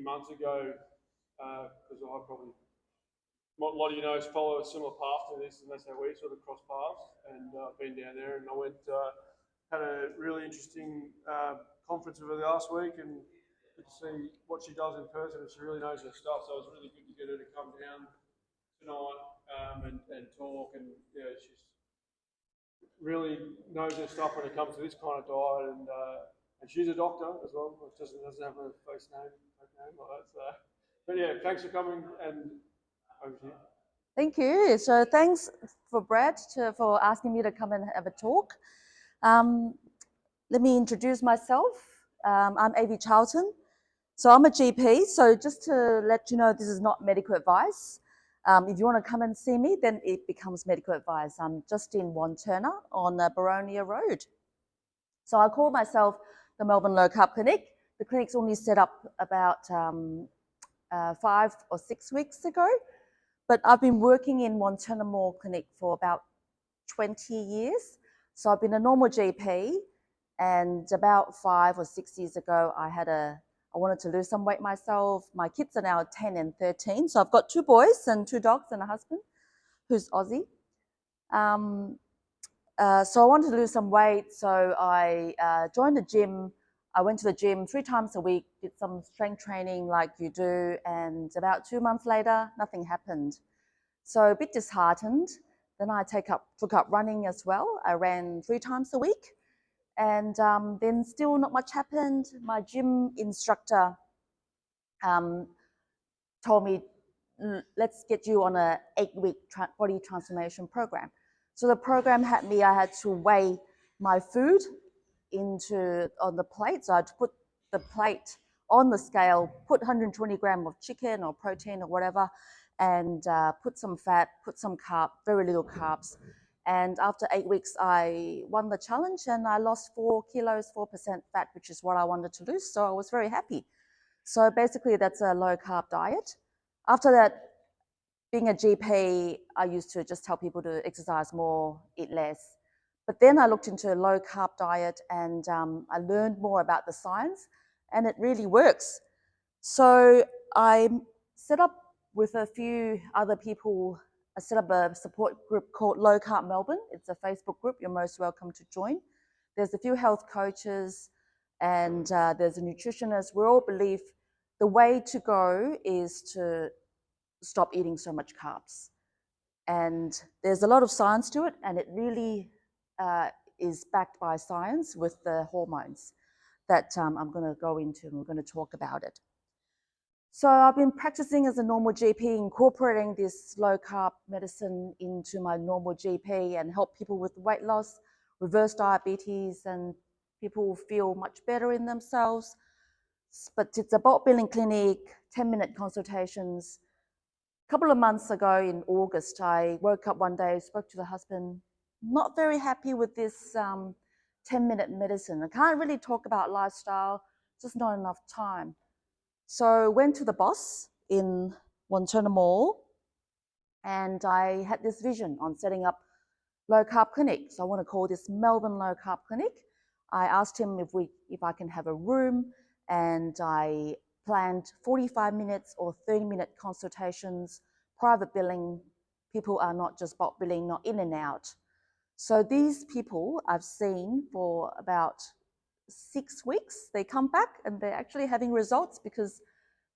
months ago, because I probably, a lot of you know, follow a similar path to this, and that's how we sort of cross paths. And I've been down there, and I went, had a really interesting conference with her last week, and good to see what she does in person, and she really knows her stuff. So it was really good to get her to come down tonight and talk, and yeah, she's really knows her stuff when it comes to this kind of diet, and she's a doctor as well. It doesn't have a face name like that. So, but yeah, thanks for coming, and over to you. Thank you. So thanks for Brad for asking me to come and have a talk. Let me introduce myself. I'm Avi Charlton. So I'm a GP. So just to let you know, this is not medical advice. If you want to come and see me, then it becomes medical advice. I'm just in Wantirna on Baronia Road. So I call myself the Melbourne Low Carb Clinic. The clinic's only set up about 5 or 6 weeks ago. But I've been working in Wantirna Mall Clinic for about 20 years. So I've been a normal GP, and about 5 or 6 years ago, I wanted to lose some weight myself. My kids are now 10 and 13. So I've got 2 boys and 2 dogs and a husband who's Aussie. So I wanted to lose some weight. So I joined the gym. I went to the gym 3 times a week, did some strength training like you do. And about 2 months later, nothing happened. So a bit disheartened. Then I took up running as well. I ran 3 times a week. And then still not much happened. My gym instructor told me, let's get you on a 8-week body transformation program. So the program had me, I had to weigh my food on the plate. So I had to put the plate on the scale, put 120 grams of chicken or protein or whatever, and put some fat, put some carb, very little carbs. And after 8 weeks, I won the challenge and I lost 4 kilos, 4% fat, which is what I wanted to lose. So I was very happy. So basically that's a low carb diet. After that, being a GP, I used to just tell people to exercise more, eat less. But then I looked into a low carb diet and I learned more about the science, and it really works. So I set up with a few other people, I set up a support group called Low Carb Melbourne. It's a Facebook group. You're most welcome to join. There's a few health coaches and there's a nutritionist. We all believe the way to go is to stop eating so much carbs. And there's a lot of science to it, and it really is backed by science with the hormones that I'm going to go into, and we're going to talk about it. So I've been practicing as a normal GP, incorporating this low carb medicine into my normal GP and help people with weight loss, reverse diabetes, and people feel much better in themselves. But it's a bulk billing clinic, 10-minute consultations. A couple of months ago in August, I woke up one day, spoke to the husband, not very happy with this 10-minute medicine. I can't really talk about lifestyle, just not enough time. So went to the boss in Wantirna Mall, and I had this vision on setting up low carb clinic. So I want to call this Melbourne Low Carb Clinic. I asked him if I can have a room, and I planned 45 minutes or 30-minute consultations, private billing. People are not just bulk billing, not in and out. So these people I've seen for about 6 weeks. They come back and they're actually having results because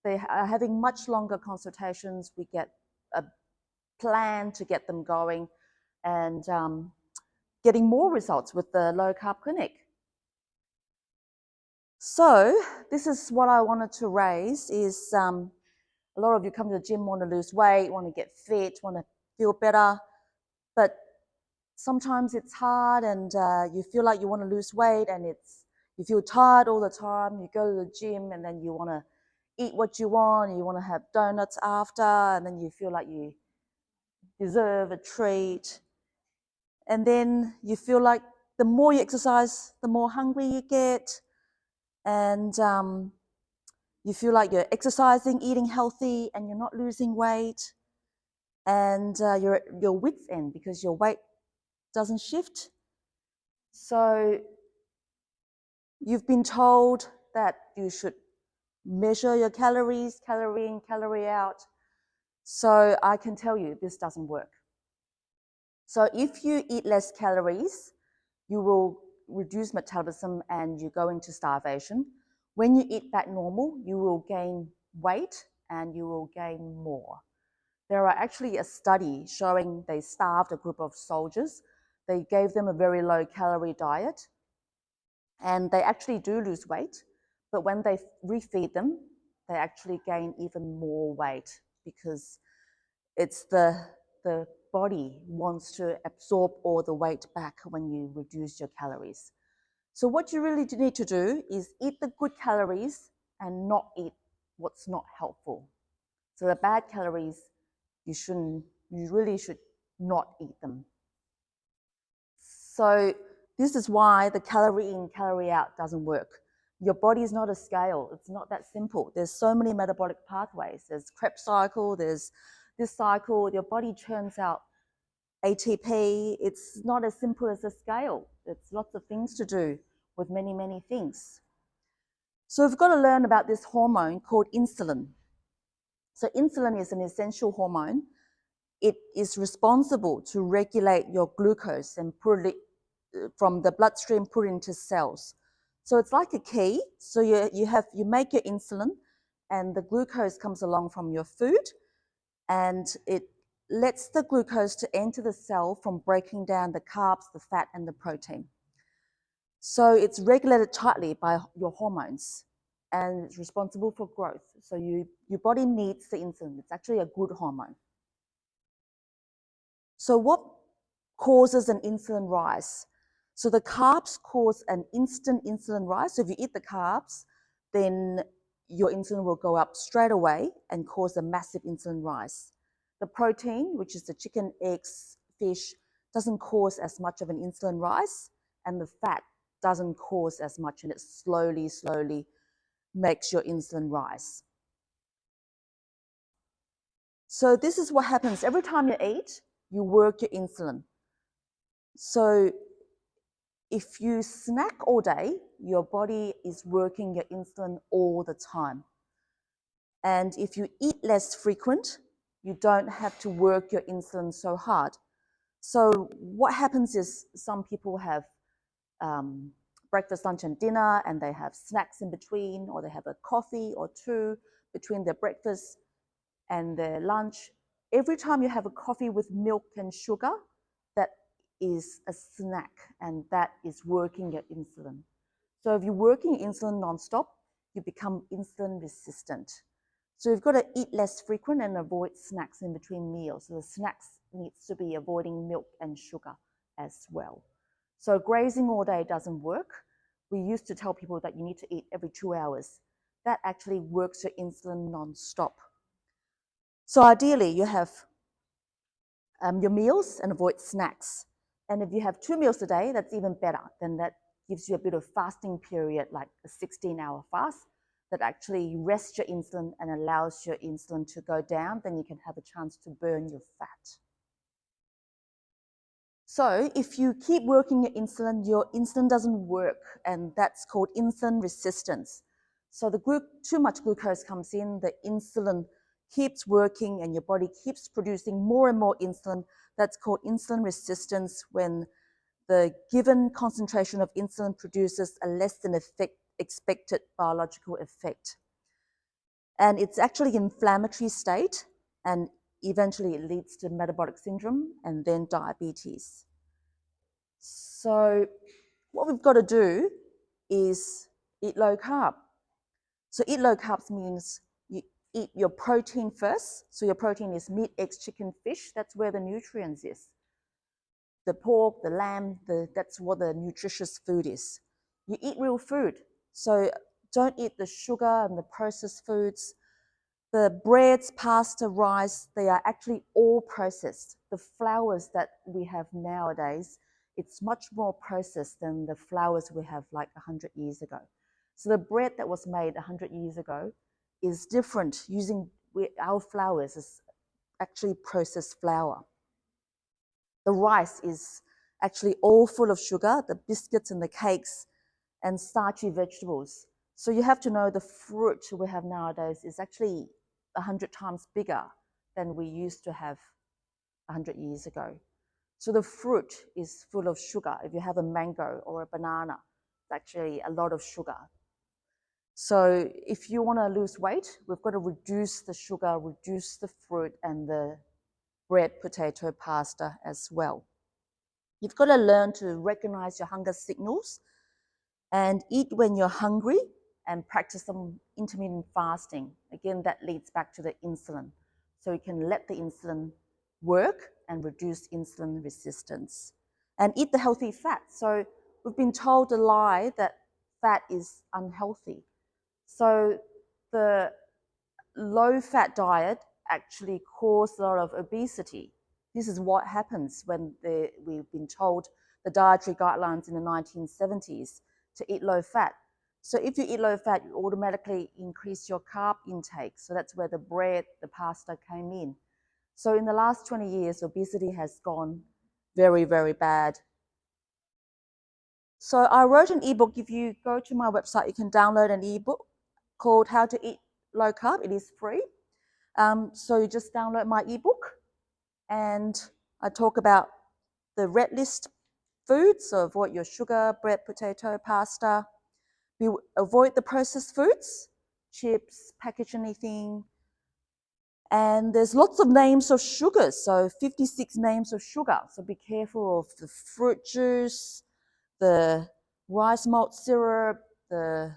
they are having much longer consultations. We get a plan to get them going and getting more results with the low carb clinic. So this is what I wanted to raise is a lot of you come to the gym, want to lose weight, want to get fit, want to feel better, but sometimes it's hard and you feel like you want to lose weight and you feel tired all the time. You go to the gym and then you want to eat what you want, you want to have donuts after, and then you feel like you deserve a treat. And then you feel like the more you exercise, the more hungry you get. And you feel like you're exercising, eating healthy, and you're not losing weight. And you're at your wit's end because your weight doesn't shift. So you've been told that you should measure your calories, calorie in, calorie out. So I can tell you this doesn't work. So if you eat less calories, you will reduce metabolism and you go into starvation. When you eat back normal, you will gain weight and you will gain more. There are actually a study showing they starved a group of soldiers. They gave them a very low calorie diet and they actually do lose weight. But when they refeed them, they actually gain even more weight because it's the body wants to absorb all the weight back when you reduce your calories. So what you really need to do is eat the good calories and not eat what's not helpful. So the bad calories, you really should not eat them. So this is why the calorie in, calorie out doesn't work. Your body is not a scale. It's not that simple. There's so many metabolic pathways. There's Krebs cycle, there's this cycle. Your body churns out ATP. It's not as simple as a scale. It's lots of things to do with many, many things. So we've got to learn about this hormone called insulin. So insulin is an essential hormone. It is responsible to regulate your glucose and put it from the bloodstream, put it into cells. So it's like a key. So you make your insulin and the glucose comes along from your food and it lets the glucose to enter the cell from breaking down the carbs, the fat, and the protein. So it's regulated tightly by your hormones and it's responsible for growth. So your body needs the insulin. It's actually a good hormone. So what causes an insulin rise? So the carbs cause an instant insulin rise. So if you eat the carbs, then your insulin will go up straight away and cause a massive insulin rise. The protein, which is the chicken, eggs, fish, doesn't cause as much of an insulin rise, and the fat doesn't cause as much, and it slowly makes your insulin rise. So this is what happens. Every time you eat, you work your insulin. So if you snack all day, your body is working your insulin all the time. And if you eat less frequent, you don't have to work your insulin so hard. So what happens is some people have breakfast, lunch, and dinner, and they have snacks in between, or they have a coffee or two between their breakfast and their lunch. Every time you have a coffee with milk and sugar, that is a snack, and that is working your insulin. So if you're working insulin nonstop, you become insulin resistant. So you've got to eat less frequent and avoid snacks in between meals. So the snacks needs to be avoiding milk and sugar as well. So grazing all day doesn't work. We used to tell people that you need to eat every 2 hours. That actually works your insulin nonstop. So ideally, you have your meals and avoid snacks. And if you have 2 meals a day, that's even better. Then that gives you a bit of fasting period, like a 16-hour fast that actually rests your insulin and allows your insulin to go down. Then you can have a chance to burn your fat. So if you keep working your insulin doesn't work, and that's called insulin resistance. So too much glucose comes in, the insulin keeps working and your body keeps producing more and more insulin. That's called insulin resistance, when the given concentration of insulin produces a less than expected biological effect. And it's actually an inflammatory state, and eventually it leads to metabolic syndrome and then diabetes. So what we've got to do is eat low carb. So eat low carbs means you eat your protein first. So your protein is meat, eggs, chicken, fish. That's where the nutrients is. The pork, the lamb, that's what the nutritious food is. You eat real food. So don't eat the sugar and the processed foods. The breads, pasta, rice, they are actually all processed. The flours that we have nowadays, it's much more processed than the flours we have like 100 years ago. So the bread that was made 100 years ago is different. Our flours is actually processed flour. The rice is actually all full of sugar, the biscuits and the cakes and starchy vegetables. So you have to know the fruit we have nowadays is actually 100 times bigger than we used to have 100 years ago. So the fruit is full of sugar. If you have a mango or a banana, it's actually a lot of sugar. So if you want to lose weight, we've got to reduce the sugar, reduce the fruit and the bread, potato, pasta as well. You've got to learn to recognize your hunger signals and eat when you're hungry and practice some intermittent fasting. Again, that leads back to the insulin. So you can let the insulin work and reduce insulin resistance. And eat the healthy fat. So we've been told the lie that fat is unhealthy. So the low-fat diet actually causes a lot of obesity. This is what happens when we've been told the dietary guidelines in the 1970s to eat low fat. So if you eat low fat, you automatically increase your carb intake. So that's where the bread, the pasta came in. So in the last 20 years, obesity has gone very, very bad. So I wrote an ebook. If you go to my website, you can download an ebook called How to Eat Low Carb. It is free. So you just download my ebook and I talk about the red list foods, so avoid your sugar, bread, potato, pasta. Avoid the processed foods, chips, packaged anything. And there's lots of names of sugars, so 56 names of sugar. So be careful of the fruit juice, the rice malt syrup, the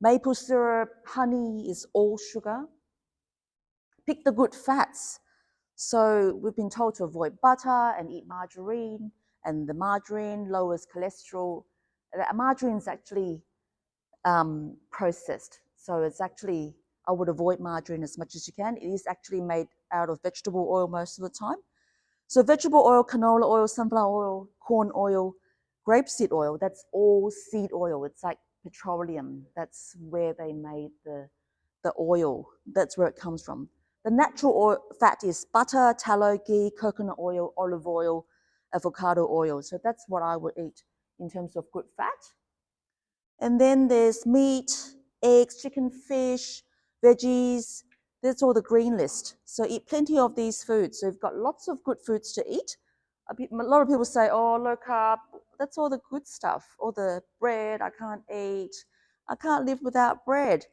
maple syrup, honey is all sugar. Pick the good fats. So we've been told to avoid butter and eat margarine, and the margarine lowers cholesterol. Margarine is actually processed, so it's actually, I would avoid margarine as much as you can. It is actually made out of vegetable oil most of the time. So vegetable oil, canola oil, sunflower oil, corn oil, grapeseed oil, that's all seed oil. It's like petroleum. That's where they made the oil. That's where it comes from. The natural oil, fat is butter, tallow, ghee, coconut oil, olive oil, avocado oil. So that's what I would eat in terms of good fat. And then there's meat, eggs, chicken, fish, veggies. That's all the green list. So eat plenty of these foods. So you've got lots of good foods to eat. A lot of people say, oh, low carb, that's all the good stuff. All the bread, I can't eat. I can't live without bread.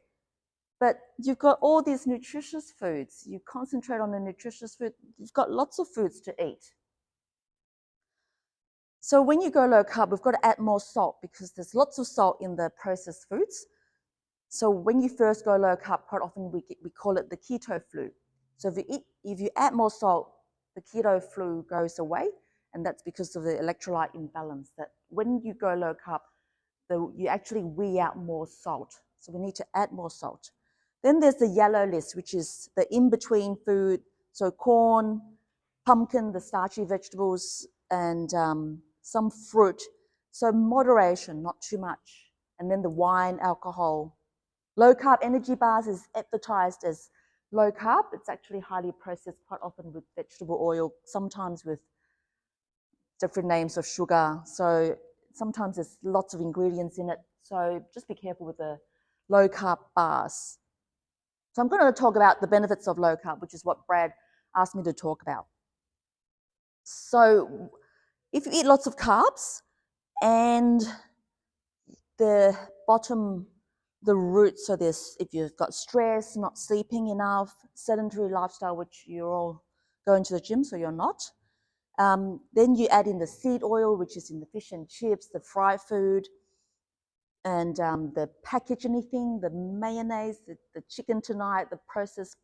But you've got all these nutritious foods. You concentrate on the nutritious food. You've got lots of foods to eat. So when you go low carb, we've got to add more salt because there's lots of salt in the processed foods. So when you first go low carb, quite often we call it the keto flu. So if you add more salt, the keto flu goes away, and that's because of the electrolyte imbalance. That when you go low carb, you actually weigh out more salt. So we need to add more salt. Then there's the yellow list, which is the in-between food. So corn, pumpkin, the starchy vegetables, and some fruit. So moderation, not too much. And then the wine, alcohol. Low carb energy bars is advertised as low carb. It's actually highly processed, quite often with vegetable oil, sometimes with different names of sugar. So sometimes there's lots of ingredients in it. So just be careful with the low carb bars. So I'm going to talk about the benefits of low carb, which is what Brad asked me to talk about. So if you eat lots of carbs and the bottom, the root, so there's, if you've got stress, not sleeping enough, sedentary lifestyle, which you're all going to the gym, so you're not. Then you add in the seed oil, which is in the fish and chips, the fried food, and the packaged anything, the mayonnaise, the chicken tonight, the processed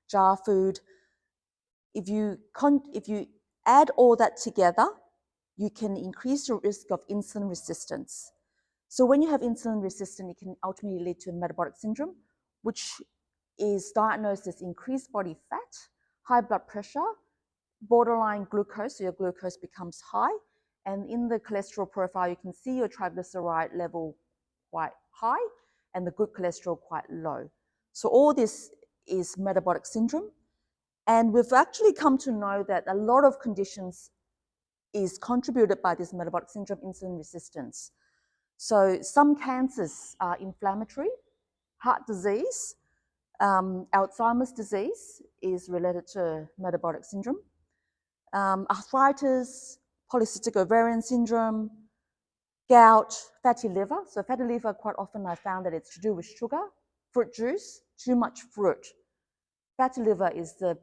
jar food. If you add all that together, you can increase your risk of insulin resistance. So when you have insulin resistance, it can ultimately lead to metabolic syndrome, which is diagnosed as increased body fat, high blood pressure, borderline glucose, so your glucose becomes high. And in the cholesterol profile, you can see your triglyceride level quite high and the good cholesterol quite low. So all this is metabolic syndrome. And we've actually come to know that a lot of conditions is contributed by this metabolic syndrome, insulin resistance. So some cancers are inflammatory. Heart disease, Alzheimer's disease is related to metabolic syndrome. Arthritis, polycystic ovarian syndrome, gout, fatty liver. So fatty liver, quite often I found that it's to do with sugar, fruit juice, too much fruit. Fatty liver is the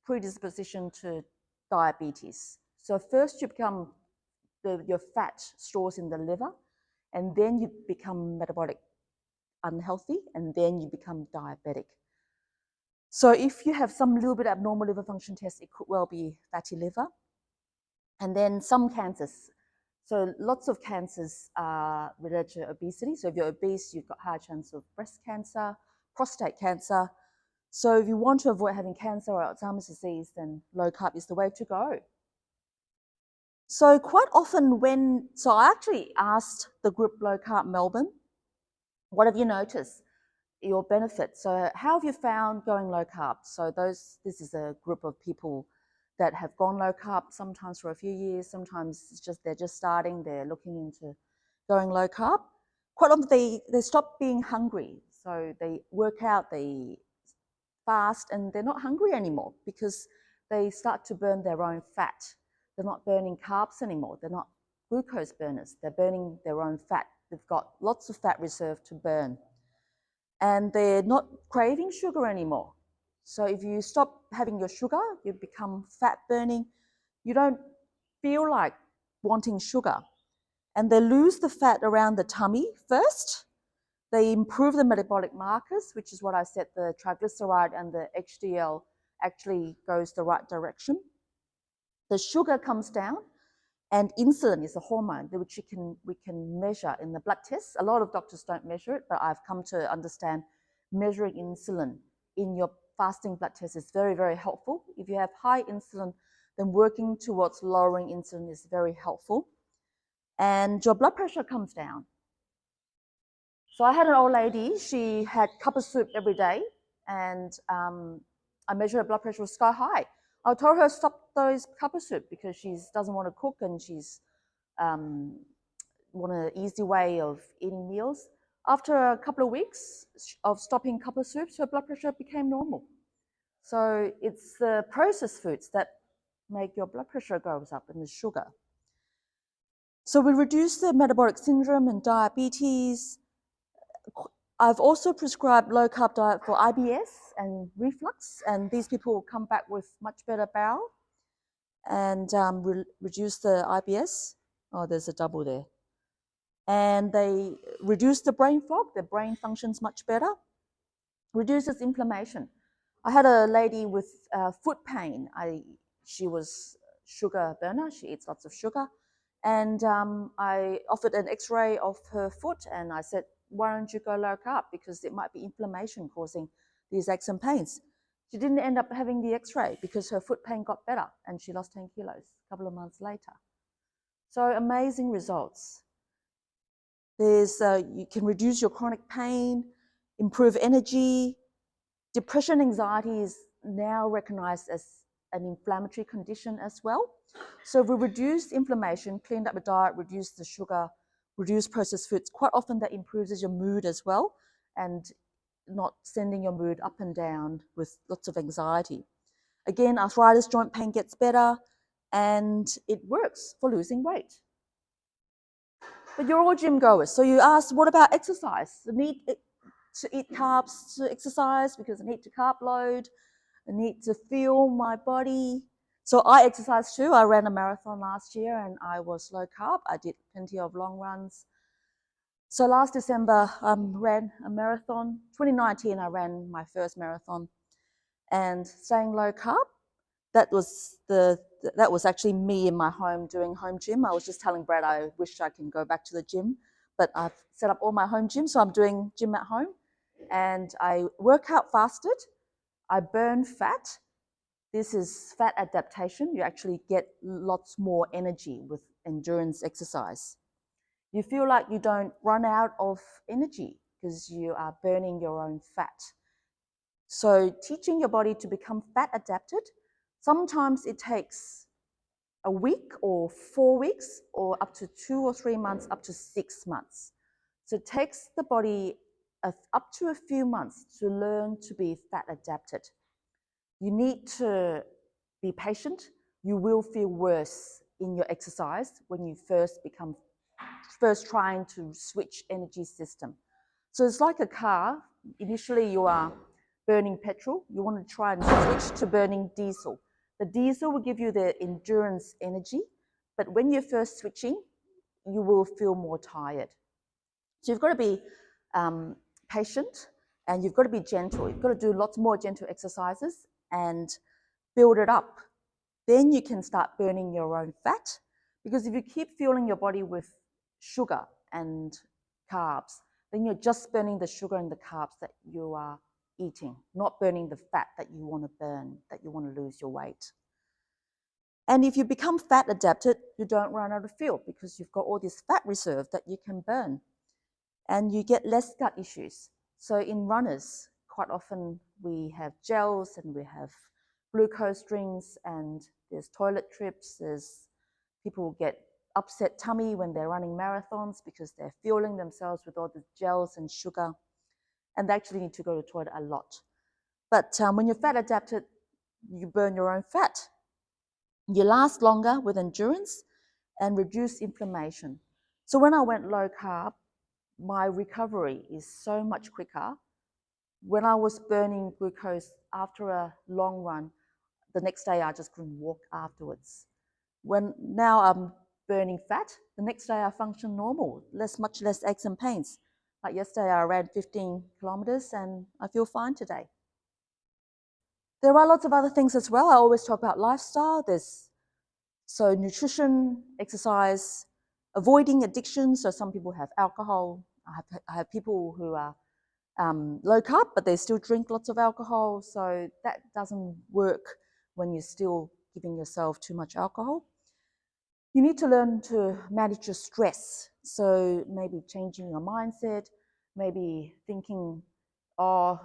predisposition to diabetes. So first you become, your fat stores in the liver, and then you become metabolic unhealthy, and then you become diabetic. So if you have some little bit abnormal liver function test, it could well be fatty liver. And then some cancers. So lots of cancers are related to obesity. So if you're obese, you've got higher chance of breast cancer, prostate cancer. So if you want to avoid having cancer or Alzheimer's disease, then low carb is the way to go. So quite often so I actually asked the group Low Carb Melbourne, what have you noticed? Your benefits. So how have you found going low carb? So this is a group of people that have gone low carb, sometimes for a few years, sometimes it's just they're just starting, they're looking into going low carb. Quite often they stop being hungry. So they work out, they fast, and they're not hungry anymore because they start to burn their own fat. They're not burning carbs anymore. They're not glucose burners. They're burning their own fat. They've got lots of fat reserve to burn. And they're not craving sugar anymore. So if you stop having your sugar, you become fat burning. You don't feel like wanting sugar. And they lose the fat around the tummy first. They improve the metabolic markers, which is what I said, the triglyceride and the HDL actually goes the right direction. The sugar comes down, and insulin is a hormone which we can measure in the blood tests. A lot of doctors don't measure it, but I've come to understand measuring insulin in your fasting blood test is very, very helpful. If you have high insulin, then working towards lowering insulin is very helpful. And your blood pressure comes down. So I had an old lady, she had cup of soup every day, and I measured her blood pressure was sky high. I told her stop those cup of soup because she doesn't want to cook and she's want an easy way of eating meals. After a couple of weeks of stopping cup of soups, her blood pressure became normal. So it's the processed foods that make your blood pressure goes up and the sugar. So we reduce the metabolic syndrome and diabetes. I've also prescribed low carb diet for IBS and reflux, and these people will come back with much better bowel and reduce the IBS. Oh, there's a double there. And they reduce the brain fog, the brain functions much better, reduces inflammation. I had a lady with foot pain. She was sugar burner, she eats lots of sugar. And I offered an x-ray of her foot and I said, why don't you go low carb? Because it might be inflammation causing these aches and pains. She didn't end up having the x-ray because her foot pain got better and she lost 10 kilos a couple of months later. So amazing results. You can reduce your chronic pain, improve energy. Depression, anxiety is now recognized as an inflammatory condition as well. So we reduce inflammation, cleaned up the diet, reduce the sugar, reduce processed foods. Quite often that improves your mood as well and not sending your mood up and down with lots of anxiety. Again, arthritis, joint pain gets better and it works for losing weight. But you're all gym goers. So you ask, what about exercise? The need to eat carbs to exercise because I need to carb load. I need to feel my body. So I exercise too. I ran a marathon last year and I was low carb. I did plenty of long runs. So last December, I ran a marathon. 2019, I ran my first marathon. And staying low carb, that was actually me in my home doing home gym. I was just telling Brad I wish I can go back to the gym, but I've set up all my home gym, so I'm doing gym at home. And I work out fasted. I burn fat. This is fat adaptation. You actually get lots more energy with endurance exercise. You feel like you don't run out of energy because you are burning your own fat. So teaching your body to become fat adapted, sometimes it takes a week or 4 weeks or up to 2 or 3 months, up to 6 months. So it takes the body up to a few months to learn to be fat adapted. You need to be patient. You will feel worse in your exercise when you first trying to switch energy system. So it's like a car. Initially you are burning petrol. You want to try and switch to burning diesel. The diesel will give you the endurance energy, but when you're first switching, you will feel more tired. So you've got to be patient, and you've got to be gentle. You've got to do lots more gentle exercises and build it up. Then you can start burning your own fat, because if you keep fueling your body with sugar and carbs, then you're just burning the sugar and the carbs that you are eating, not burning the fat that you want to burn, that you want to lose your weight. And if you become fat adapted, you don't run out of fuel because you've got all this fat reserve that you can burn, and you get less gut issues. So in runners, quite often we have gels and we have glucose drinks, and there's toilet trips, there's people get upset tummy when they're running marathons because they're fueling themselves with all the gels and sugar, and they actually need to go to the toilet a lot. But when you're fat adapted, you burn your own fat. You last longer with endurance and reduce inflammation. So when I went low carb, my recovery is so much quicker. When I was burning glucose after a long run, the next day I just couldn't walk afterwards. When now I'm burning fat, the next day I function normal, much less aches and pains. Like yesterday I ran 15 kilometers and I feel fine today. There are lots of other things as well. I always talk about lifestyle. So nutrition, exercise, avoiding addiction. So some people have alcohol. I have people who are low carb, but they still drink lots of alcohol. So that doesn't work when you're still giving yourself too much alcohol. You need to learn to manage your stress. So maybe changing your mindset, maybe thinking, oh,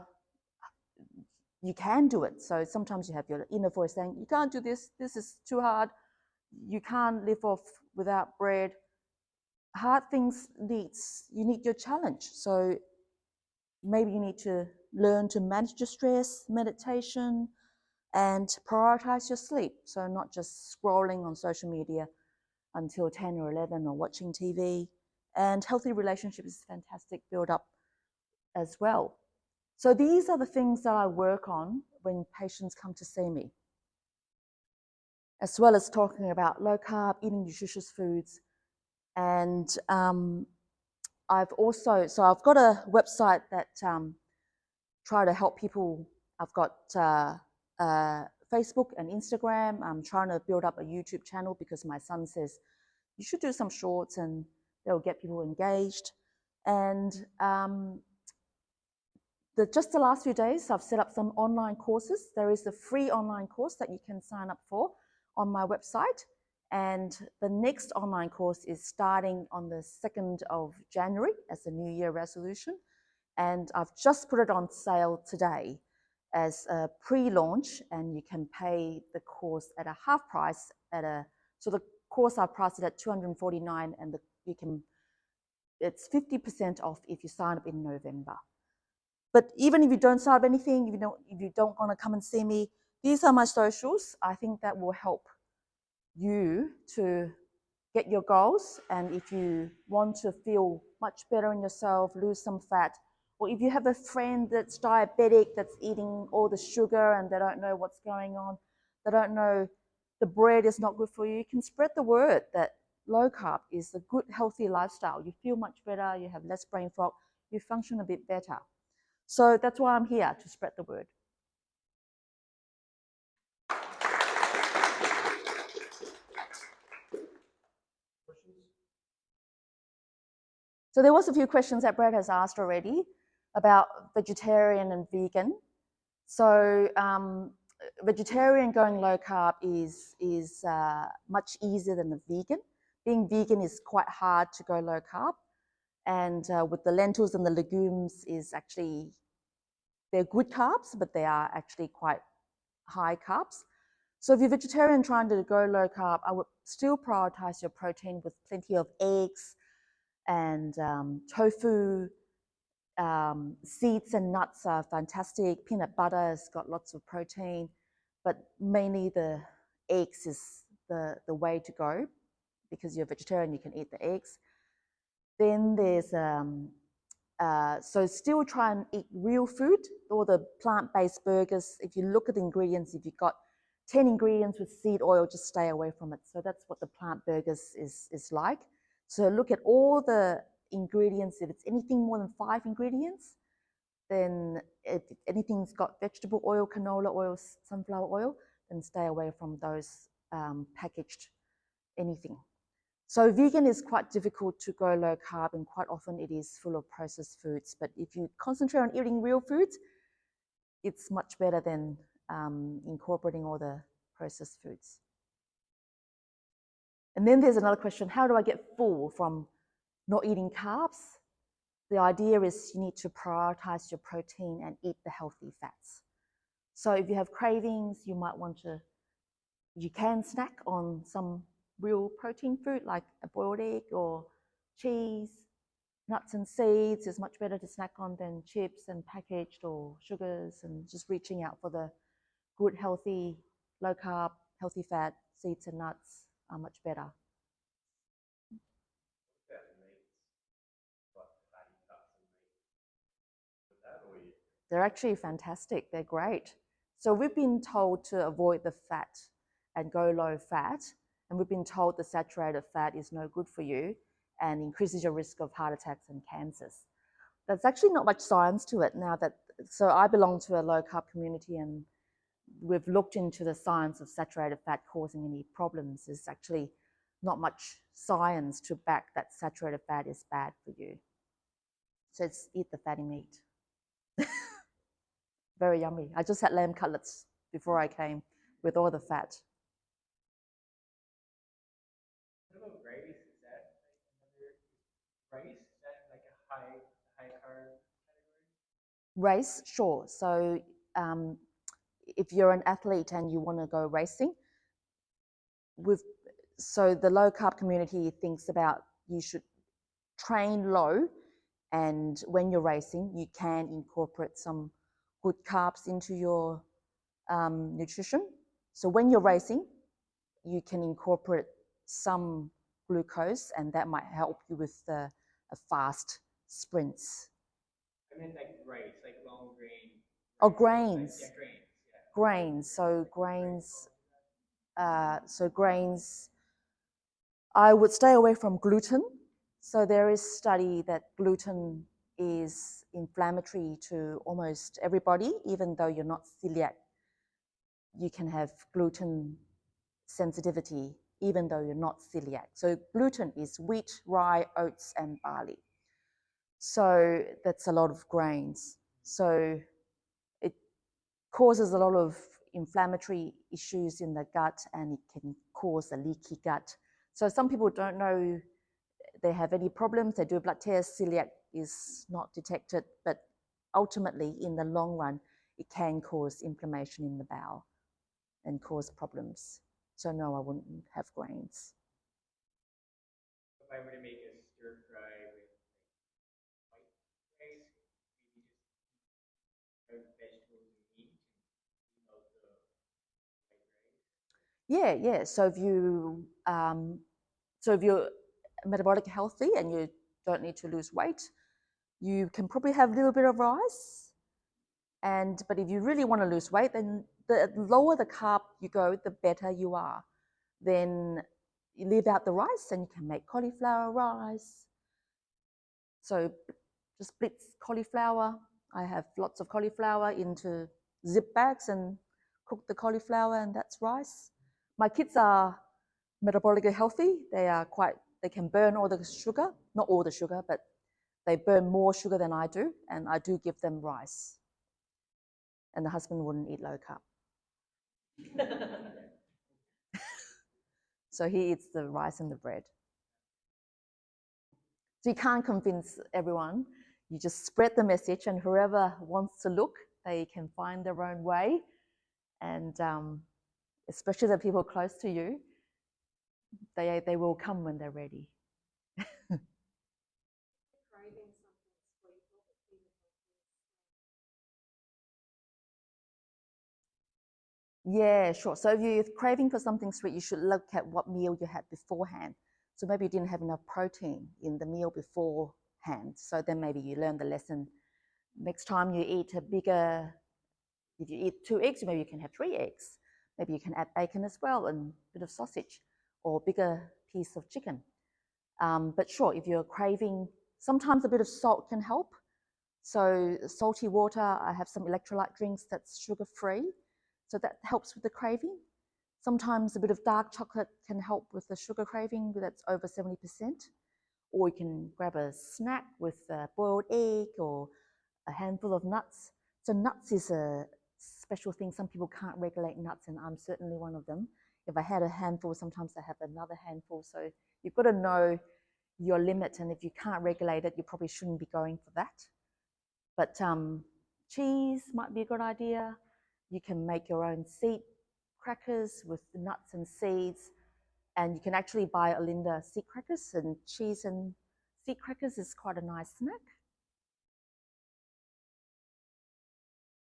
you can do it. So sometimes you have your inner voice saying, you can't do this, this is too hard, you can't live off without bread. Hard things you need your challenge. So maybe you need to learn to manage your stress, meditation, and prioritize your sleep. So not just scrolling on social media until 10 or 11 or watching TV. And healthy relationships is fantastic build up as well. So these are the things that I work on when patients come to see me, as well as talking about low carb, eating nutritious foods. And I've got a website that try to help people. I've got Facebook and Instagram. I'm trying to build up a YouTube channel because my son says, you should do some shorts and they'll get people engaged. And just the last few days, I've set up some online courses. There is a free online course that you can sign up for on my website. And the next online course is starting on the 2nd of January as a New Year resolution. And I've just put it on sale today as a pre-launch, and you can pay the course at a half price so the course I priced it at $249, and it's 50% off if you sign up in November. But even if you don't sign up anything, if you don't want to come and see me, these are my socials. I think that will help you to get your goals. And if you want to feel much better in yourself, lose some fat, or if you have a friend that's diabetic, that's eating all the sugar and they don't know what's going on, they don't know the bread is not good for you, you can spread the word that low carb is a good, healthy lifestyle. You feel much better, you have less brain fog, you function a bit better. So that's why I'm here, to spread the word. So there was a few questions that Brad has asked already about vegetarian and vegan. So vegetarian going low carb is much easier than the vegan. Being vegan is quite hard to go low carb. And with the lentils and the legumes they're good carbs, but they are actually quite high carbs. So if you're vegetarian trying to go low carb, I would still prioritize your protein with plenty of eggs, And tofu, seeds and nuts are fantastic. Peanut butter has got lots of protein, but mainly the eggs is the way to go because you're a vegetarian, you can eat the eggs. Then there's so still try and eat real food or the plant-based burgers. If you look at the ingredients, if you've got 10 ingredients with seed oil, just stay away from it. So that's what the plant burgers is like. So look at all the ingredients. If it's anything more than 5 ingredients, then if anything's got vegetable oil, canola oil, sunflower oil, then stay away from those packaged anything. So vegan is quite difficult to go low carb, and quite often it is full of processed foods. But if you concentrate on eating real foods, it's much better than incorporating all the processed foods. And then there's another question, how do I get full from not eating carbs? The idea is you need to prioritize your protein and eat the healthy fats. So if you have cravings, you might want to, you can snack on some real protein food like a boiled egg or cheese. Nuts and seeds is much better to snack on than chips and packaged or sugars, and just reaching out for the good, healthy, low carb, healthy fat, seeds and nuts are much better. They're actually fantastic. They're great. So we've been told to avoid the fat and go low fat. And we've been told the saturated fat is no good for you and increases your risk of heart attacks and cancers. There's actually not much science to it now that, so I belong to a low carb community, and we've looked into the science of saturated fat causing any problems. There's actually not much science to back that saturated fat is bad for you. So it's eat the fatty meat. Very yummy. I just had lamb cutlets before I came with all the fat. What about rice? Is that like another rice? Is that like a high carb category? Race, sure. So if you're an athlete and you want to go racing, so the low carb community thinks about you should train low, and when you're racing, you can incorporate some good carbs into your nutrition. So when you're racing, you can incorporate some glucose, and that might help you with the fast sprints. I meant like rice, like long grain. Oh, Rice. grains. Like, yeah, grains. Yeah. Grains. So grains. I would stay away from gluten. So there is study that gluten is inflammatory to almost everybody, even though you're not celiac. You can have gluten sensitivity, even though you're not celiac. So gluten is wheat, rye, oats, and barley. So that's a lot of grains. So it causes a lot of inflammatory issues in the gut, and it can cause a leaky gut. So some people don't know they have any problems. They do a blood test, celiac is not detected, but ultimately in the long run, it can cause inflammation in the bowel and cause problems. So no, I wouldn't have grains. If I were to make a stir fry with white rice, maybe just vegetables and meat and leave out the white rice. Yeah. So if you're metabolic healthy and you don't need to lose weight, you can probably have a little bit of rice. But if you really want to lose weight, then the lower the carb you go, the better you are. Then you leave out the rice and you can make cauliflower rice. So just blitz cauliflower. I have lots of cauliflower into zip bags and cook the cauliflower, and that's rice. My kids are metabolically healthy. They can burn all the sugar, not all the sugar, but they burn more sugar than I do, and I do give them rice. And the husband wouldn't eat low carb. So he eats the rice and the bread. So you can't convince everyone. You just spread the message, and whoever wants to look, they can find their own way. And especially the people close to you, they will come when they're ready. Yeah, sure. So if you're craving for something sweet, you should look at what meal you had beforehand. So maybe you didn't have enough protein in the meal beforehand. So then maybe you learn the lesson. Next time you eat a bigger, if you eat 2 eggs, maybe you can have 3 eggs. Maybe you can add bacon as well and a bit of sausage or a bigger piece of chicken. But sure, if you're craving, sometimes a bit of salt can help. So salty water, I have some electrolyte drinks that's sugar-free. So that helps with the craving. Sometimes a bit of dark chocolate can help with the sugar craving that's over 70%. Or you can grab a snack with a boiled egg or a handful of nuts. So nuts is a special thing. Some people can't regulate nuts, and I'm certainly one of them. If I had a handful, sometimes I have another handful. So you've got to know your limit, and if you can't regulate it, you probably shouldn't be going for that. But cheese might be a good idea. You can make your own seed crackers with the nuts and seeds, and you can actually buy Olinda seed crackers, and cheese and seed crackers is quite a nice snack.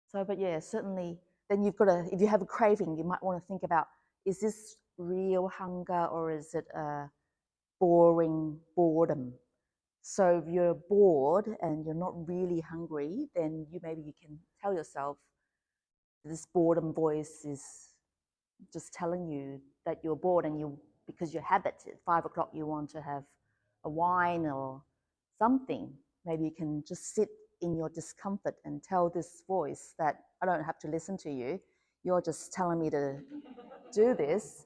So, but yeah, certainly, then you've got to, if you have a craving, you might want to think about, is this real hunger or is it a boring boredom? So if you're bored and you're not really hungry, then maybe you can tell yourself this boredom voice is just telling you that you're bored, and because your habit at 5 o'clock you want to have a wine or something. Maybe you can just sit in your discomfort and tell this voice that I don't have to listen to you. You're just telling me to do this.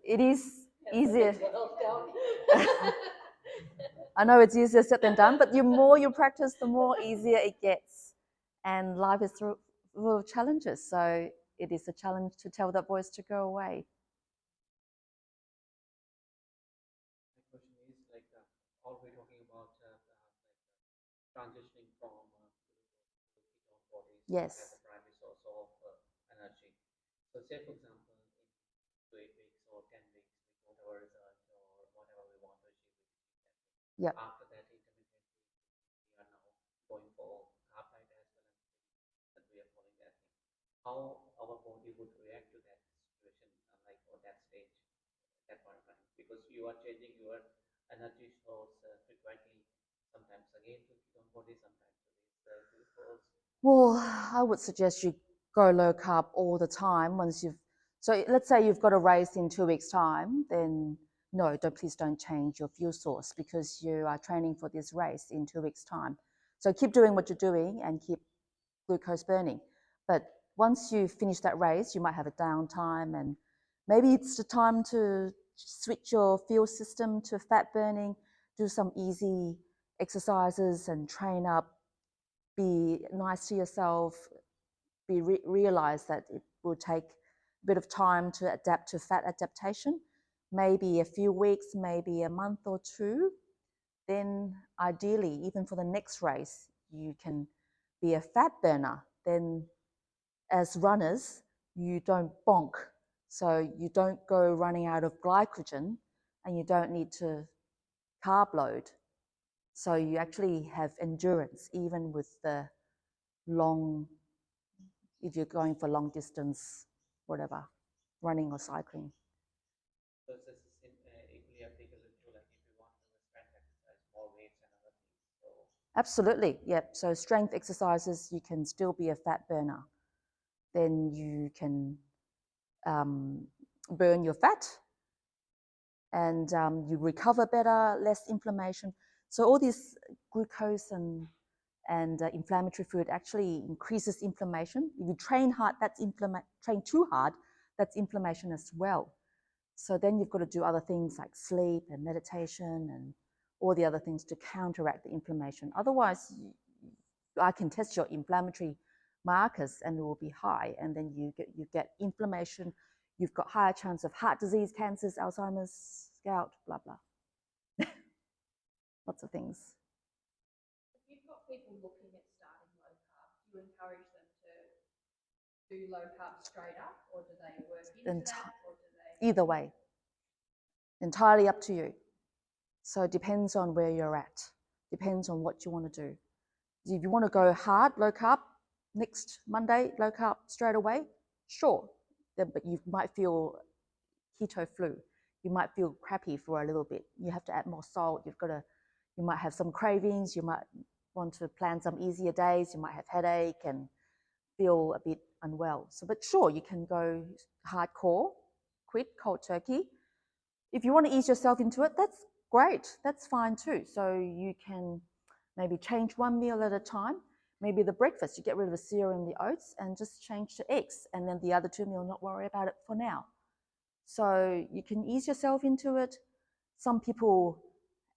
It is easier. I know it's easier said than done, but the more you practice, the more easier it gets. And life is full of challenges, so it is a challenge to tell that voice to go away. My question is like all we're talking about transitioning from ketone bodies Yes. as a primary source of energy. So say for example, in 8 weeks or 10 weeks, we got our result or whatever we want to achieve, we Yep. after that, intermittently, we are now going for carb diet as well, and we are following that thing. How our body would react to that situation, like or that stage, that point of time, because you are changing your energy source frequently, sometimes again to ketone body, sometimes to this glucose. Well, I would suggest you go low carb all the time so let's say you've got a race in 2 weeks' time, then no, please don't change your fuel source because you are training for this race in 2 weeks' time. So keep doing what you're doing and keep glucose burning. But once you finish that race, you might have a downtime, and maybe it's the time to switch your fuel system to fat burning, do some easy exercises and train up, be nice to yourself, realize that it will take a bit of time to adapt to fat adaptation, maybe a few weeks, maybe a month or two. Then ideally, even for the next race, you can be a fat burner. Then as runners, you don't bonk. So you don't go running out of glycogen and you don't need to carb load. So you actually have endurance even with the long, if you're going for long distance, whatever, running or cycling. So this is equally applicable to like if you want to do a strength exercise, more weights and other things. So Absolutely, yep. So strength exercises, you can still be a fat burner. Then you can burn your fat and you recover better, less inflammation. So all this glucose and inflammatory food actually increases inflammation. If you train hard, train too hard, that's inflammation as well. So then you've got to do other things like sleep and meditation and all the other things to counteract the inflammation. Otherwise, I can test your inflammatory markers and it will be high, and then you get inflammation. You've got higher chance of heart disease, cancers, Alzheimer's, gout, blah blah. Lots of things. If you've got people looking at starting low carb, do you encourage them to do low carb straight up, or do they work into that, or do they? Either way, entirely up to you. So it depends on where you're at. Depends on what you want to do. If you want to go hard, low carb, next Monday, low carb straight away, sure, but you might feel keto flu. You might feel crappy for a little bit. You have to add more salt. You might have some cravings. You might want to plan some easier days. You might have headache and feel a bit unwell. So, but sure, you can go hardcore, quit cold turkey. If you want to ease yourself into it, that's great. That's fine too. So you can maybe change one meal at a time. Maybe the breakfast, you get rid of the cereal and the oats and just change to eggs. And then the other 2 meals, not worry about it for now. So you can ease yourself into it. Some people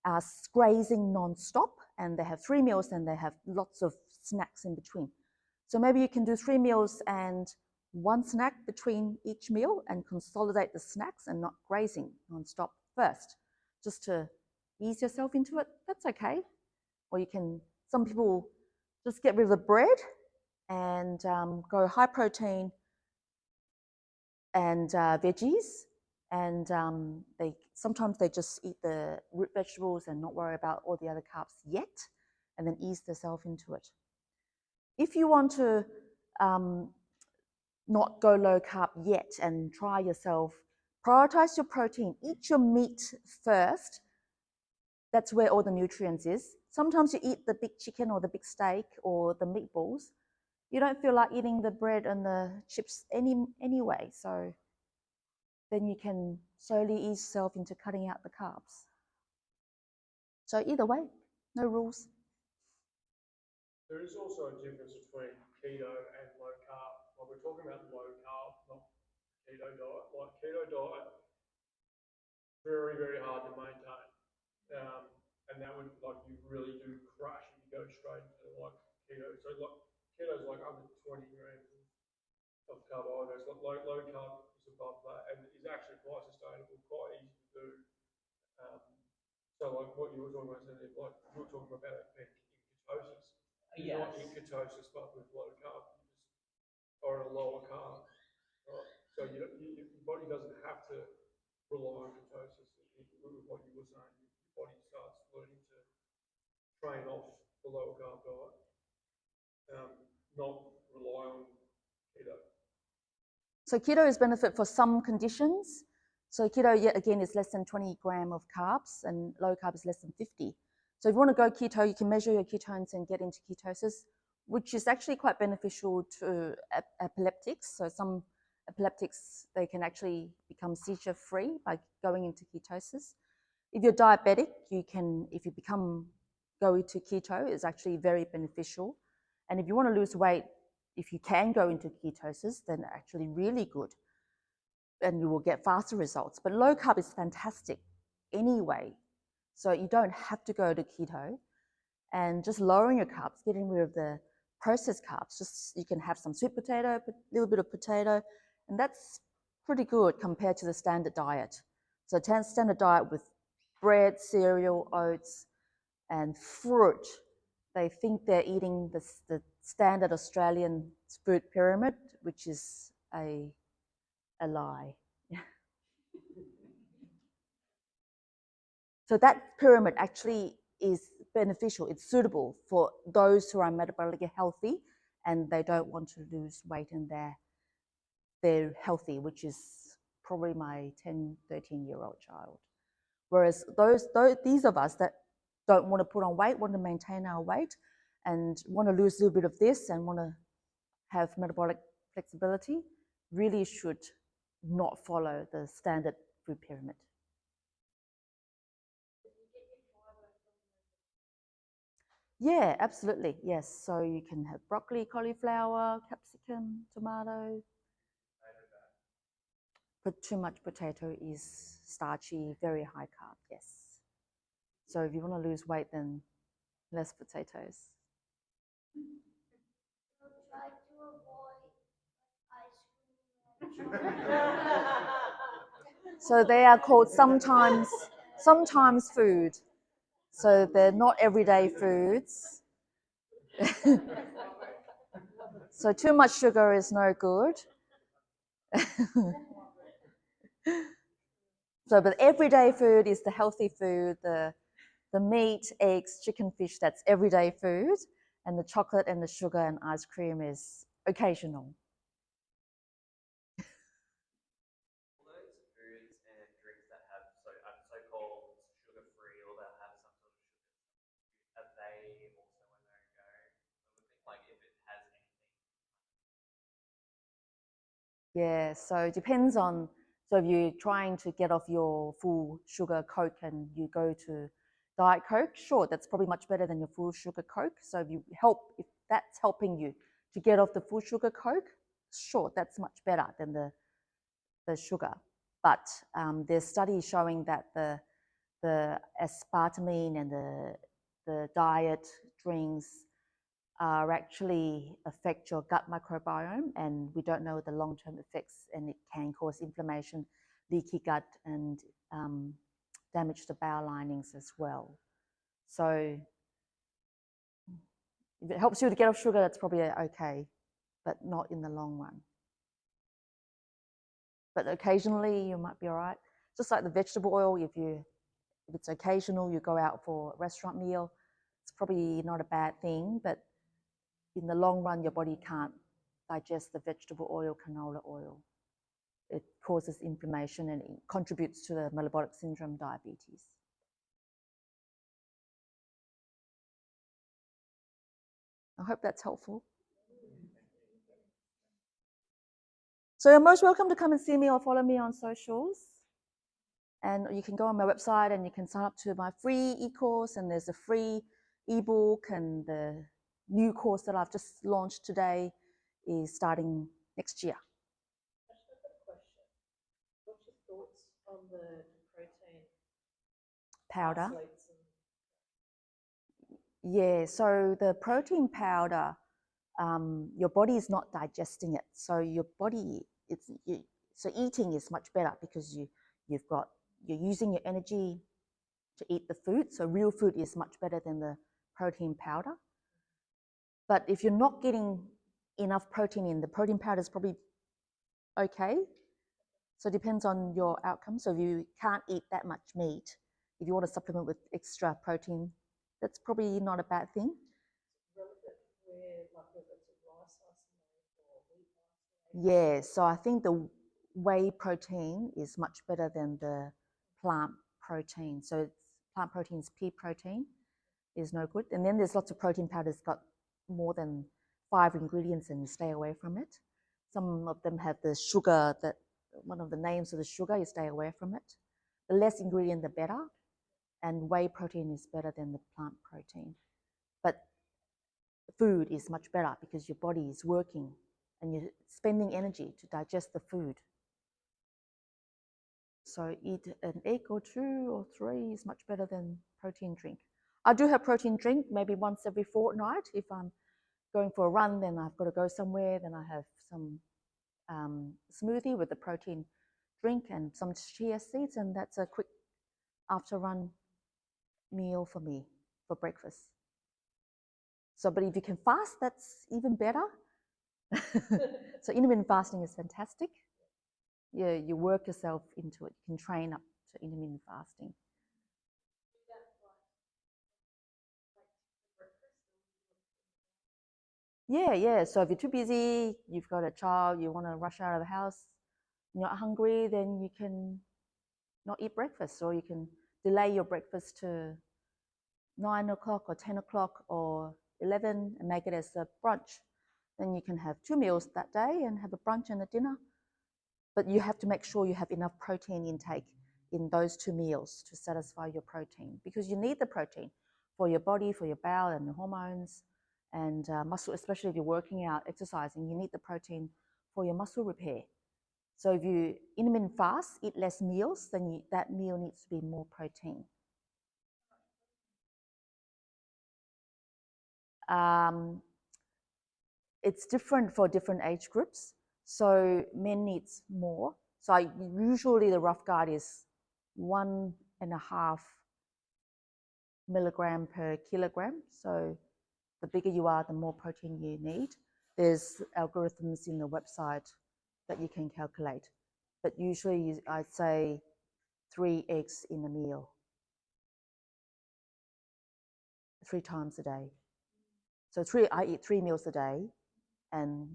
are grazing non-stop and they have 3 meals and they have lots of snacks in between. So maybe you can do 3 meals and 1 snack between each meal and consolidate the snacks and not grazing non-stop first, just to ease yourself into it. That's okay. Or you can, some people just get rid of the bread and go high protein and veggies, and sometimes they just eat the root vegetables and not worry about all the other carbs yet, and then ease themselves into it. If you want to not go low carb yet and try yourself, prioritize your protein. Eat your meat first. That's where all the nutrients is. Sometimes you eat the big chicken or the big steak or the meatballs. You don't feel like eating the bread and the chips anyway. So then you can slowly ease yourself into cutting out the carbs. So either way, no rules. There is also a difference between keto and low carb. Like we're talking about low carb, not keto diet. Like keto diet, very, very hard to maintain. And that would, like, you really do crash if you go straight into like keto. So like keto is like under 20 grams of carbohydrates. Like low carb is above that and is actually quite sustainable, quite easy to do. Um, so like what you were talking about, like you were talking about being in ketosis. You're not in ketosis, but with low carb, you just are at a lower carb. Right? So your body doesn't have to rely on ketosis. With what you were saying, your body starts learning to train off the lower carb diet, not rely on keto. So keto is benefit for some conditions. So keto, yet again, is less than 20 grams of carbs, and low carb is less than 50. So if you want to go keto, you can measure your ketones and get into ketosis, which is actually quite beneficial to epileptics. So some epileptics, they can actually become seizure-free by going into ketosis. If you're diabetic, you can, if you go into keto, is actually very beneficial. And if you want to lose weight, if you can go into ketosis, then actually really good. And you will get faster results. But low carb is fantastic anyway. So you don't have to go to keto. And just lowering your carbs, getting rid of the processed carbs, just you can have some sweet potato, a little bit of potato, and that's pretty good compared to the standard diet. So standard diet with bread, cereal, oats, and fruit. They think they're eating the standard Australian food pyramid, which is a lie. So that pyramid actually is beneficial. It's suitable for those who are metabolically healthy and they don't want to lose weight and they're healthy, which is probably my 10, 13-year-old child. Whereas these of us that don't want to put on weight, want to maintain our weight, and want to lose a little bit of this and want to have metabolic flexibility, really should not follow the standard food pyramid. Yeah, absolutely. Yes. So you can have broccoli, cauliflower, capsicum, tomato. But too much potato is starchy, very high carb. Yes. So if you want to lose weight, then less potatoes. Try to avoid ice cream. So they are called sometimes food. So they're not everyday foods. So too much sugar is no good. So, but everyday food is the healthy food, the meat, eggs, chicken, fish, that's everyday food. And the chocolate and the sugar and ice cream is occasional. Yeah, so it depends on, so if you're trying to get off your full sugar Coke and you go to Diet Coke, sure, that's probably much better than your full sugar Coke. So if that's helping you to get off the full sugar Coke, sure, that's much better than the sugar. But there's studies showing that the aspartame and the diet drinks actually affect your gut microbiome, and we don't know the long-term effects, and it can cause inflammation, leaky gut, and damage the bowel linings as well. So if it helps you to get off sugar, that's probably okay, but not in the long run. But occasionally you might be all right. Just like the vegetable oil, if it's occasional, you go out for a restaurant meal, it's probably not a bad thing, but in the long run, your body can't digest the vegetable oil, canola oil. It causes inflammation and it contributes to the metabolic syndrome, diabetes. I hope that's helpful. So you're most welcome to come and see me or follow me on socials. And you can go on my website and you can sign up to my free e-course, and there's a free ebook, and the new course that I've just launched today is starting next year. Actually, I've got a question. What's your thoughts on the protein Powder. isolates Yeah, so the protein powder, your body is not digesting it. So your body, so eating is much better because you're using your energy to eat the food. So real food is much better than the protein powder. But if you're not getting enough protein in, the protein powder is probably okay. So it depends on your outcome. So if you can't eat that much meat, if you want to supplement with extra protein, that's probably not a bad thing. relevant where, like, whether it's a rice isolate or wheat isolate? Yeah, so I think the whey protein is much better than the plant protein. So plant protein is pea protein, is no good. And then there's lots of protein powders got more than 5 ingredients, and stay away from it. Some of them have the sugar, that one of the names of the sugar, you stay away from it. The less ingredient, the better. And whey protein is better than the plant protein. But food is much better because your body is working and you're spending energy to digest the food. So eat an egg or 2 or 3 is much better than protein drink. I do have protein drink maybe once every fortnight. If I'm going for a run, then I've got to go somewhere, then I have some smoothie with the protein drink and some chia seeds, and that's a quick after run meal for me for breakfast. So, but if you can fast, that's even better. So intermittent fasting is fantastic. Yeah, you work yourself into it. You can train up to intermittent fasting. Yeah. So if you're too busy, you've got a child, you want to rush out of the house, you're not hungry, then you can not eat breakfast, or you can delay your breakfast to 9 o'clock or 10 o'clock or 11 and make it as a brunch. Then you can have 2 meals that day and have a brunch and a dinner. But you have to make sure you have enough protein intake in those 2 meals to satisfy your protein, because you need the protein for your body, for your bowel and the hormones and muscle, especially if you're working out, exercising, you need the protein for your muscle repair. So if you intermittent fast, eat less meals, then that meal needs to be more protein. It's different for different age groups. So men needs more. So usually the rough guide is 1.5 milligram per kilogram. So the bigger you are, the more protein you need. There's algorithms in the website that you can calculate. But usually I'd say 3 eggs in a meal, 3 times a day. So I eat 3 meals a day, and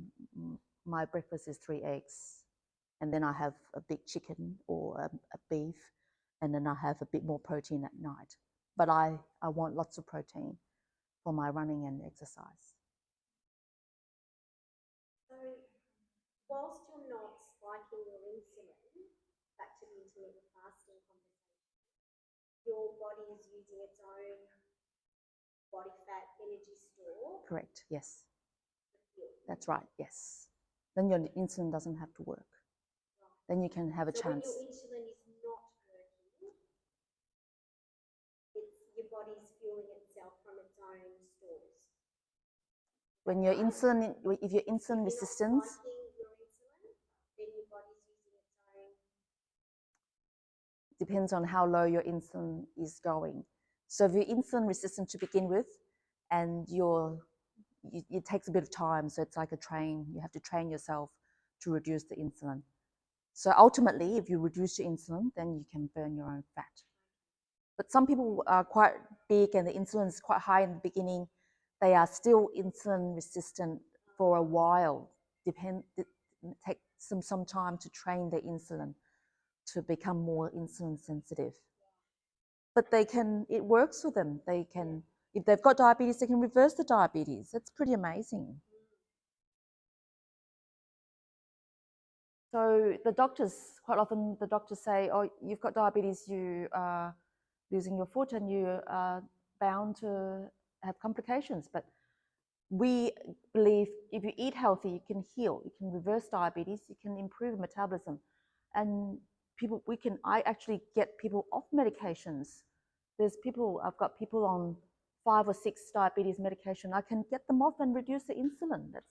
my breakfast is 3 eggs. And then I have a big chicken or a beef, and then I have a bit more protein at night. But I want lots of protein for my running and exercise. So whilst you're not spiking your insulin, back to the intermittent fasting conversation, your body is using its own body fat energy store. Correct. Yes. to fuel. That's right. Yes. Then your insulin doesn't have to work. Then you can have a So chance. when your insulin is not working, your body's fueling itself from its own stores. When your insulin, if your insulin If you're resistance, not spiking your insulin, then your body's using its own. depends on how low your insulin is going. So if you're insulin resistant to begin with, and it takes a bit of time, so it's like a train. You have to train yourself to reduce the insulin. So ultimately, if you reduce your insulin, then you can burn your own fat. But some people are quite big and the insulin is quite high in the beginning. They are still insulin resistant for a while. It takes them some time to train their insulin to become more insulin sensitive. But it works for them. They can, if they've got diabetes, they can reverse the diabetes. That's pretty amazing. So quite often the doctors say, oh, you've got diabetes, you are losing your foot and you are bound to have complications. But we believe if you eat healthy, you can heal, you can reverse diabetes, you can improve metabolism. And I actually get people off medications. I've got people on 5 or 6 diabetes medication. I can get them off and reduce the insulin. That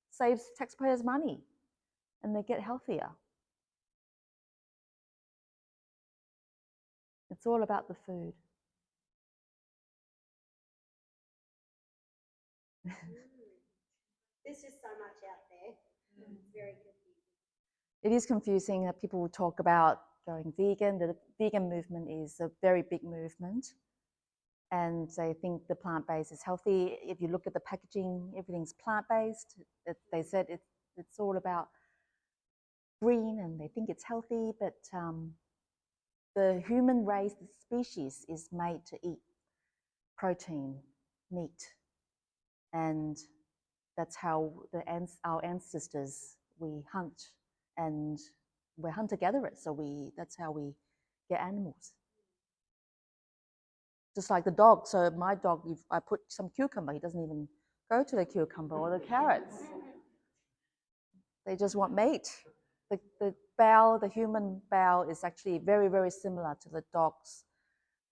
saves taxpayers money and they get healthier. It's all about the food. There's just so much out there. It's very confusing. It is confusing that people talk about going vegan. The vegan movement is a very big movement. And they think the plant-based is healthy. If you look at the packaging, everything's plant-based. They said it's all about green and they think it's healthy, but the human race, the species, is made to eat protein, meat. And that's how our ancestors, we hunt and we're hunter-gatherers. So that's how we get animals. Just like the dog. So my dog, if I put some cucumber, he doesn't even go to the cucumber or the carrots. They just want meat. The human bowel is actually very, very similar to the dog's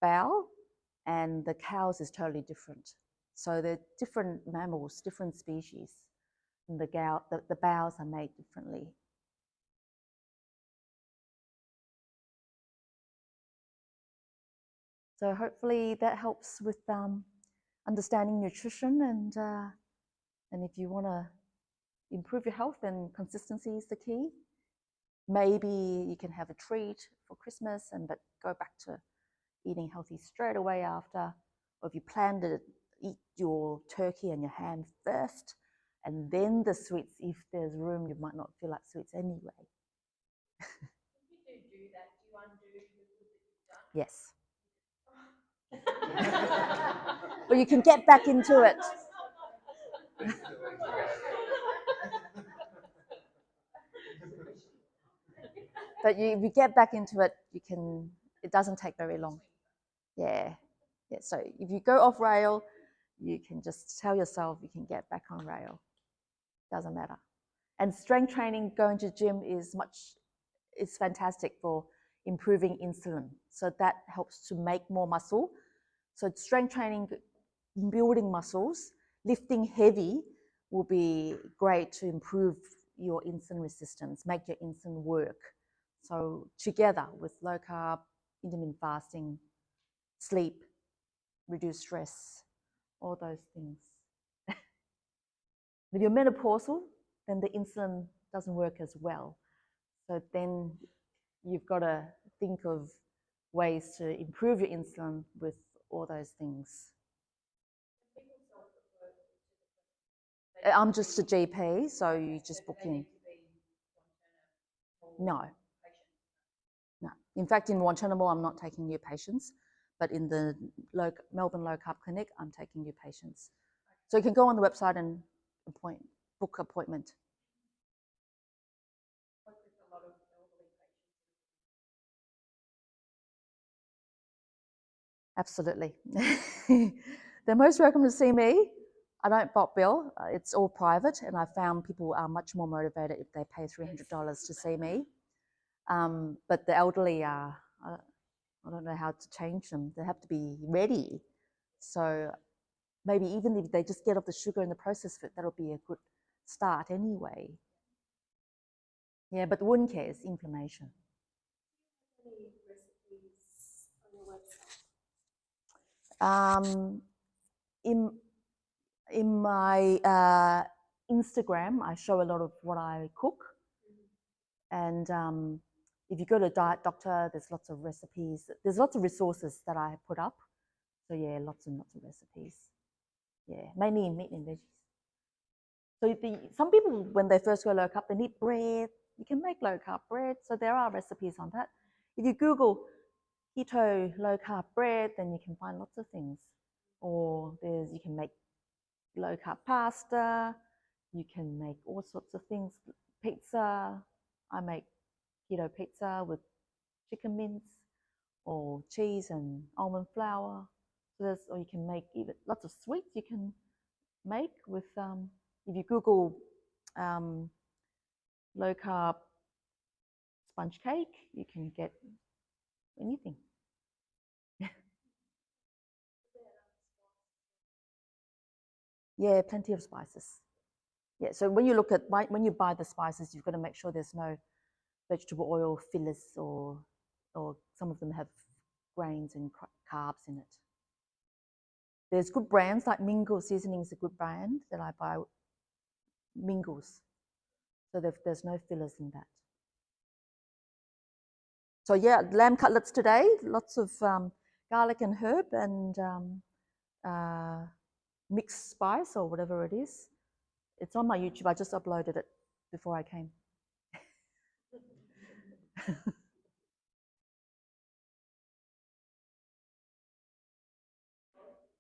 bowel, and the cow's is totally different. So they're different mammals, different species, and the bowels are made differently. So hopefully that helps with understanding nutrition, and if you want to improve your health, then consistency is the key. Maybe you can have a treat for Christmas, but go back to eating healthy straight away after. Or if you plan to eat your turkey and your ham first, and then the sweets, if there's room, you might not feel like sweets anyway. If you do that, do you undo the food that you've done? Yes. But you can get back into it. But if you get back into it, it doesn't take very long. Yeah. So if you go off rail, you can just tell yourself you can get back on rail. Doesn't matter. And strength training, going to the gym is fantastic for improving insulin. So that helps to make more muscle. So strength training, building muscles, lifting heavy will be great to improve your insulin resistance, make your insulin work. So together with low carb, intermittent fasting, sleep, reduce stress, all those things. If you're menopausal, then the insulin doesn't work as well. So then you've got to think of ways to improve your insulin with all those things. I'm just a GP, so you just book in. No. In fact, in Wanchunabal, I'm not taking new patients, but in the Melbourne Low Carb Clinic, I'm taking new patients. So you can go on the website and book appointment. Absolutely. They're most welcome to see me. I don't bot bill. It's all private, and I found people are much more motivated if they pay $300 to see me. But the elderly are, I don't know how to change them. They have to be ready. So maybe even if they just get off the sugar and the processed food, that'll be a good start anyway. Yeah, but the wound care is inflammation. Any recipes on your website? In my Instagram, I show a lot of what I cook. And if you go to Diet Doctor, there's lots of recipes. There's lots of resources that I put up. So yeah, lots and lots of recipes. Yeah, mainly in meat and veggies. So some people, when they first go low carb, they need bread. You can make low carb bread. So there are recipes on that. If you Google keto low carb bread, then you can find lots of things. Or you can make low carb pasta. You can make all sorts of things. Pizza. I make keto pizza with chicken mince or cheese and almond flour. So or you can make even lots of sweets you can make with, if you Google low carb sponge cake, you can get anything. Yeah, plenty of spices. Yeah, so when you look at, when you buy the spices, you've got to make sure there's no vegetable oil fillers or some of them have grains and carbs in it. There's good brands like Mingles Seasoning is a good brand that I buy. Mingles, so there's no fillers in that. So yeah, lamb cutlets today, lots of garlic and herb and mixed spice or whatever it is. It's on my YouTube. I just uploaded it before I came.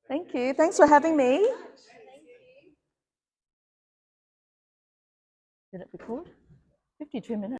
Thank you. Thanks for having me. Did it record? 52 minutes.